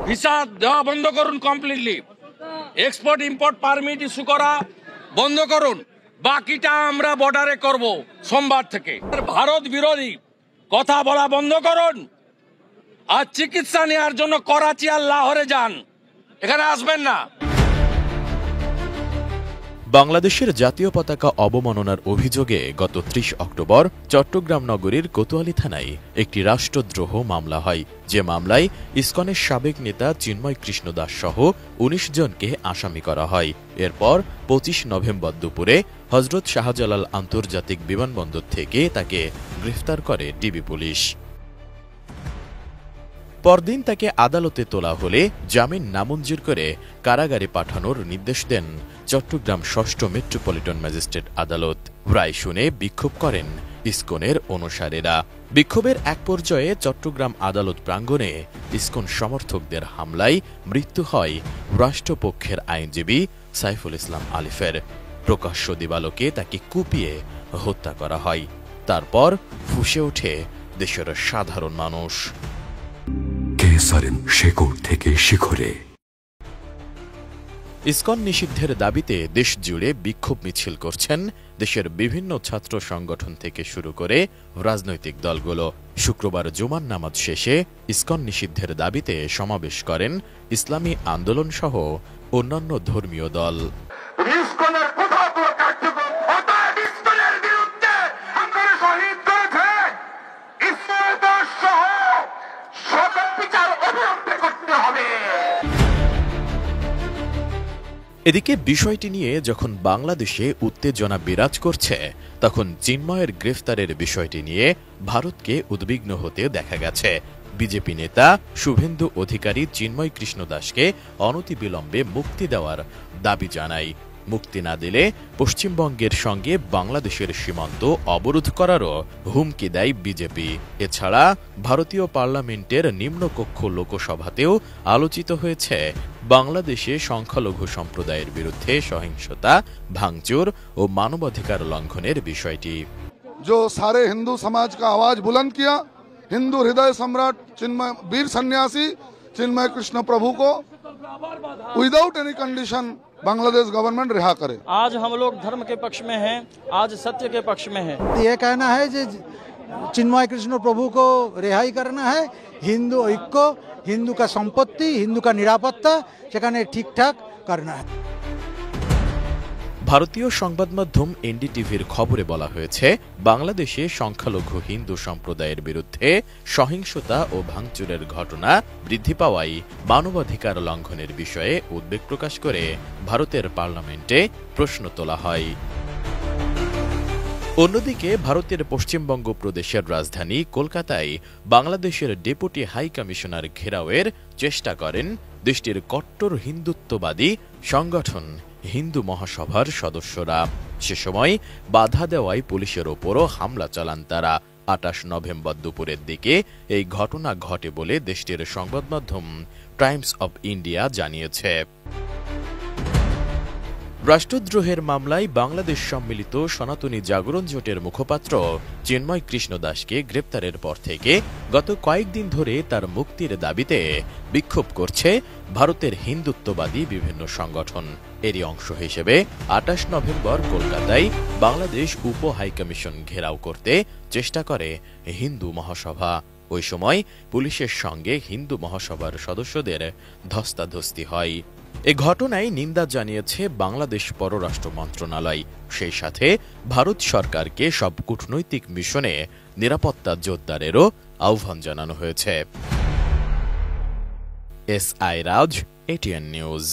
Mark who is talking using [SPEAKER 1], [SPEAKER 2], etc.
[SPEAKER 1] Visa দেওয়া বন্ধ করুন, completely export import permit issue করা বন্ধ করুন, বাকিটা আমরা বর্ডারে করব সোমবার থেকে। ভারত বিরোধী কথা বলা বন্ধ করুন, আর চিকিৎসা নেওয়ার জন্য করাচি আর লাহোরে যান, এখানে আসবেন না।
[SPEAKER 2] বাংলাদেশের জাতীয় পতাকা অবমাননার অভিযোগে গত ৩০ অক্টোবর চট্টগ্রাম নগরীর কোতোয়ালি থানায় একটি রাষ্ট্রদ্রোহ মামলা হয়, যে মামলায় ইসকনের সাবেক নেতা চিন্ময় কৃষ্ণ দাস সহ ১৯ জনকে আসামি করা হয়। এরপর ২৫ নভেম্বর দুপুরে হযরত শাহজালাল আন্তর্জাতিক বিমানবন্দর থেকে তাকে গ্রেফতার করে ডিবি পুলিশ। পরদিন তাকে আদালতে তোলা হলে জামিন নামঞ্জুর করে কারাগারে পাঠানোর নির্দেশ দেন চট্টগ্রাম ৬ষ্ঠ মেট্রোপলিটন ম্যাজিস্ট্রেট আদালত। রায় শুনে বিক্ষোভ করেন ইসকনের অনুসারীরা। বিক্ষোভের এক পর্যায়ে চট্টগ্রাম আদালত প্রাঙ্গণে ইসকন সমর্থকদের হামলায় মৃত্যু হয় রাষ্ট্রপক্ষের আইনজীবী সাইফুল ইসলাম আলিফের। প্রকাশ্য দিবালোকে তাকে কুপিয়ে হত্যা করা হয়। তারপর ফুঁসে ওঠে দেশের সাধারণ মানুষ।
[SPEAKER 3] শেকড় থেকে শিখরে
[SPEAKER 2] ইসকন নিষিদ্ধের দাবিতে দেশ জুড়ে বিক্ষোভ মিছিল করছেন দেশের বিভিন্ন ছাত্র সংগঠন থেকে শুরু করে রাজনৈতিক দলগুলো। শুক্রবার জুমার নামাজ শেষে ইসকন নিষিদ্ধের দাবিতে সমাবেশ করেন ইসলামী আন্দোলন সহ অন্যান্য ধর্মীয় দল। এদিকে বিষয়টি নিয়ে যখন বাংলাদেশে উত্তেজনা বিরাজ করছে, তখন চিন্ময়ের গ্রেফতারের বিষয়টি নিয়ে ভারতকে উদ্বিগ্ন হতে দেখা গেছে। বিজেপি নেতা শুভেন্দু অধিকারী চিন্ময় কৃষ্ণ দাসকে অনতিবিলম্বে মুক্তি দেওয়ার দাবি জানায়। মুক্তি না দিলে পশ্চিমবঙ্গের সঙ্গে বাংলাদেশের সীমান্ত অবরোধ করারও হুমকি দেয় বিজেপি। এছাড়া ভারতীয় পার্লামেন্টের নিম্নকক্ষ লোকসভাতেও আলোচিত হয়েছে বাংলাদেশে সংখ্যালঘু সম্প্রদায়ের বিরুদ্ধে সহিংসতা, ভাঙচুর ও মানবাধিকার লঙ্ঘনের বিষয়টি।
[SPEAKER 4] जो सारे हिंदू समाज का आवाज बुलंद किया, हिंदू हृदय सम्राट चिन्मय वीर सन्यासी चिन्मय कृष्ण प्रभु को without any condition Bangladesh government रिहा करे।
[SPEAKER 5] आज हम लोग धर्म के पक्ष में हैं, आज सत्य के पक्ष में हैं।
[SPEAKER 6] ये कहना है कि चिन्मय कृष्ण प्रभु को रिहाई करना है, हिंदू ऐक्य, हिंदू का संपत्ति, हिंदू का निरापत्ता সেখানে ঠিকঠাক करना है।
[SPEAKER 2] ভারতীয় সংবাদ মাধ্যম এনডিটিভির খবরে বলা হয়েছে, বাংলাদেশে সংখ্যালঘু হিন্দু সম্প্রদায়ের বিরুদ্ধে সহিংসতা ও ভাঙচুরের ঘটনা বৃদ্ধি পাওয়ায় মানবাধিকার লঙ্ঘনের বিষয়ে উদ্বেগ প্রকাশ করে ভারতের পার্লামেন্টে প্রশ্ন তোলা হয়। অন্যদিকে ভারতের পশ্চিমবঙ্গ প্রদেশের রাজধানী কলকাতায় বাংলাদেশের ডেপুটি হাই কমিশনার ঘেরাওয়ের চেষ্টা করেন দেশটির কট্টর হিন্দুত্ববাদী সংগঠন হিন্দু মহাসভার সদস্যরা। সে সময় বাধা দেওয়ায় পুলিশের ওপরও হামলা চালান তারা। ২৮ নভেম্বর দুপুরের দিকে এই ঘটনা ঘটে বলে দেশটির সংবাদ মাধ্যম টাইমস অব ইন্ডিয়া জানিয়েছে। রাষ্ট্রদ্রোহের মামলায় বাংলাদেশ সম্মিলিত সনাতনী জাগরণ জোটের মুখপাত্র চিন্ময় কৃষ্ণ দাসকে গ্রেপ্তারের পর থেকে গত কয়েকদিন ধরে তার মুক্তির দাবিতে বিক্ষোভ করছে ভারতের হিন্দুত্ববাদী বিভিন্ন সংগঠন। এরই অংশ হিসেবে ২৮ নভেম্বর কলকাতায় বাংলাদেশ উপ হাইকমিশন ঘেরাও করতে চেষ্টা করে হিন্দু মহাসভা। ওই সময় পুলিশের সঙ্গে হিন্দু মহাসভার সদস্যদের ধস্তাধস্তি হয়। এ ঘটনায় নিন্দা জানিয়েছে বাংলাদেশ পররাষ্ট্র মন্ত্রণালয়। সেই সাথে ভারত সরকারকে সব কূটনৈতিক মিশনে নিরাপত্তা জোরদারেরও আহ্বান জানানো হয়েছে। S I Raj, ATN news.